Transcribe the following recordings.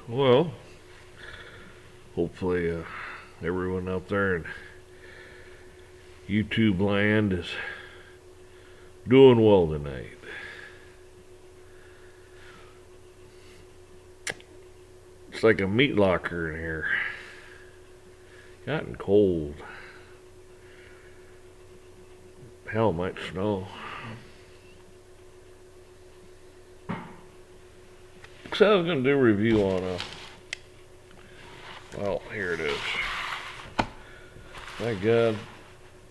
Well, hopefully, everyone out there in YouTube land is doing well tonight. It's like a meat locker in here. Gotten cold. Hell, might snow. So I was going to do a review on well, here it is. My God,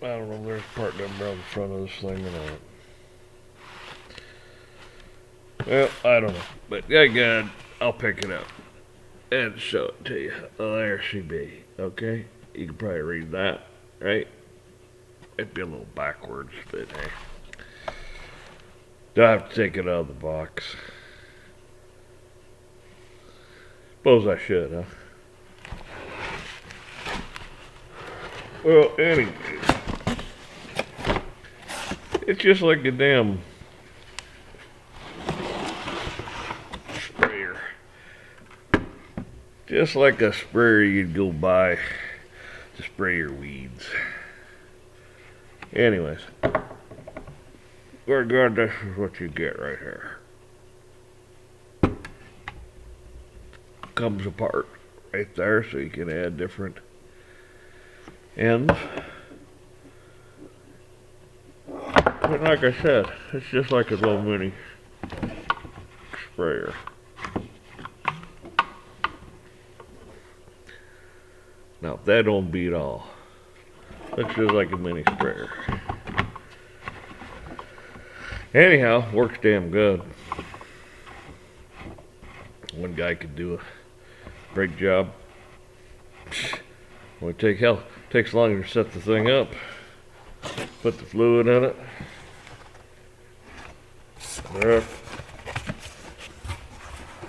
I don't know if there's part number on the front of this thing or not. Well, I don't know. But yeah, God, I'll pick it up and show it to you. Oh, there she be. Okay? You can probably read that, right? It'd be a little backwards, but hey. Do I have to take it out of the box? Suppose I should, huh? Well, anyway. It's just like a damn sprayer. Just like a sprayer you'd go buy to spray your weeds. Anyways. Regardless, this is what you get right here. Comes apart right there so you can add different ends. But like I said, it's just like a little mini sprayer. Now, that don't beat all. Looks just like a mini sprayer. Anyhow, works damn good. One guy could do a brake job. Would take hell. Takes longer to set the thing up. Put the fluid in it.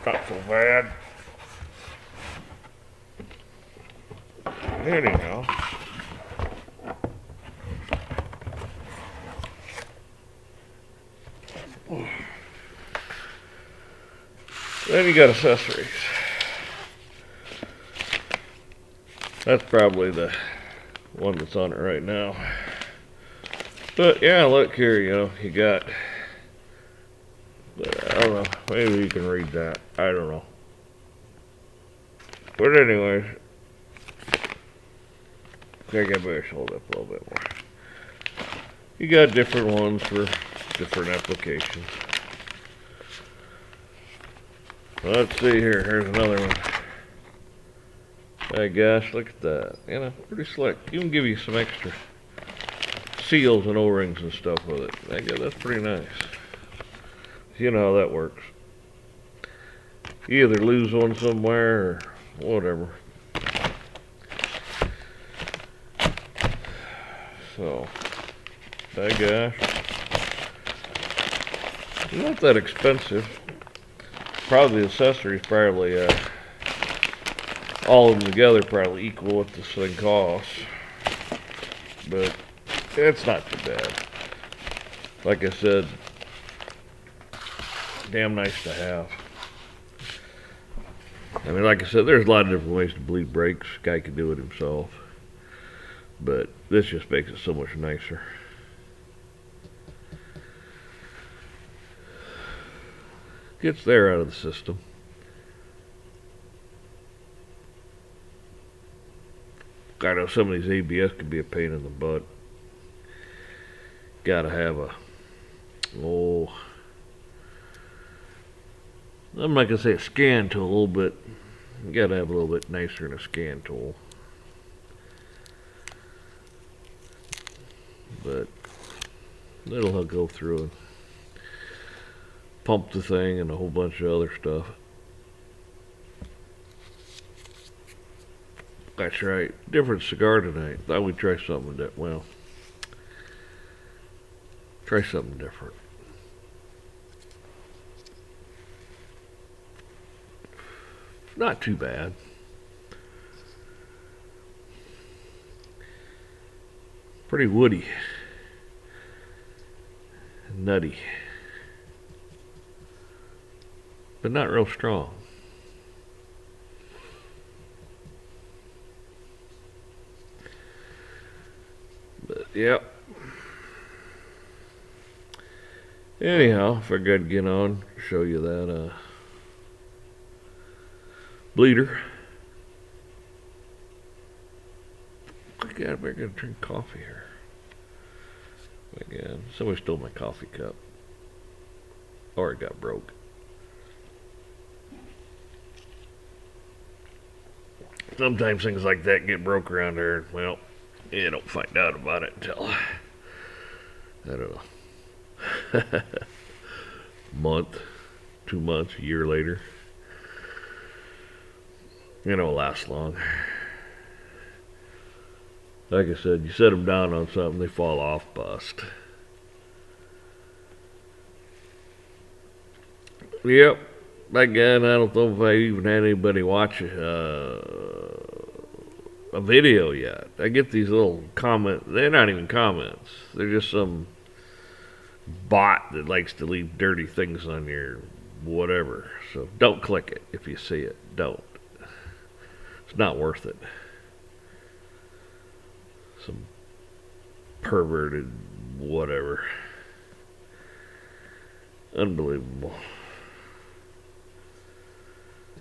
Not so bad. Anyhow. Then you got accessories. That's probably the one that's on it right now. But yeah, look here, you got, I don't know, maybe you can read that. I don't know. But anyways, I got my hold up a little bit more. You got different ones for different applications. Let's see here. Here's another one. My gosh, look at that. Pretty slick. Even give you some extra seals and O-rings and stuff with it. That's pretty nice. You know how that works. You either lose one somewhere or whatever. So, my gosh. Not that expensive. Probably the accessories probably all of them together probably equal what this thing costs, but it's not too bad. Like I said, damn nice to have. I mean, like I said, there's a lot of different ways to bleed brakes. Guy can do it himself, but this just makes it so much nicer. Gets there out of the system. I know some of these ABS can be a pain in the butt. Gotta have I'm not gonna say a scan tool, a little bit. You gotta have a little bit nicer than a scan tool. But it'll go through and pump the thing and a whole bunch of other stuff. That's right. Different cigar tonight. Thought we'd try something different. Try something different. Not too bad. Pretty woody. Nutty. But not real strong. Yep. Anyhow, figured I'd get on, show you that bleeder. God, we're gonna drink coffee here. Again, somebody stole my coffee cup, or it got broke. Sometimes things like that get broke around here. Well, you don't find out about it until I don't know, month, 2 months, a year later. You don't last long. Like I said, you set them down on something, they fall off, bust. Yep. Again, I don't know if I even had anybody watch a video yet. I get these little comments. They're not even comments. They're just some bot that likes to leave dirty things on your whatever. So don't click it if you see it. Don't. It's not worth it. Some perverted whatever. Unbelievable.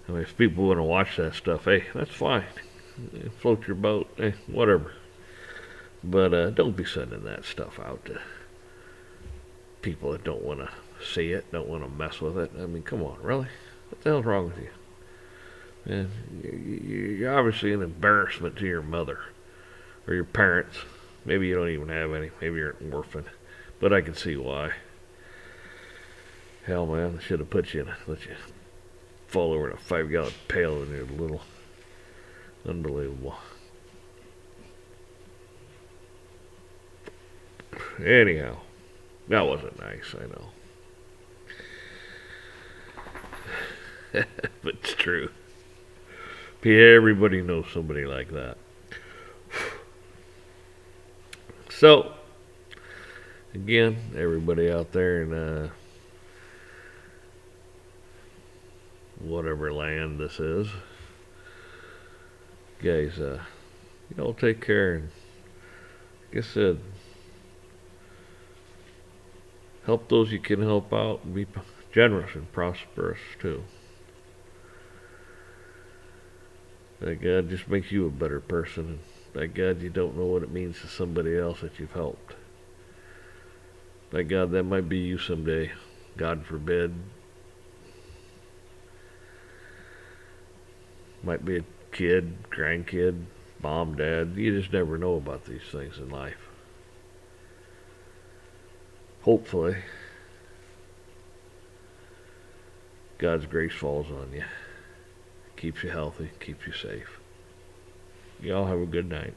I mean, if people want to watch that stuff, hey, that's fine. Float your boat, hey, whatever. But don't be sending that stuff out to people that don't want to see it, don't want to mess with it. I mean, come on, really? What the hell's wrong with you? And you're obviously an embarrassment to your mother or your parents. Maybe you don't even have any. Maybe you're an orphan. But I can see why. Hell, man, I should have put you in let you fall over in a 5-gallon pail and you're little. Unbelievable. Anyhow, that wasn't nice, I know. But it's true. Everybody knows somebody like that. So, again, everybody out there in whatever land this is, guys, take care, and like I said, help those you can help out, and be generous and prosperous too. Thank God just makes you a better person, and thank God you don't know what it means to somebody else that you've helped. Thank God that might be you someday. God forbid. Might be a kid, grandkid, mom, dad. You just never know about these things in life. Hopefully, God's grace falls on you. Keeps you healthy, keeps you safe. Y'all have a good night.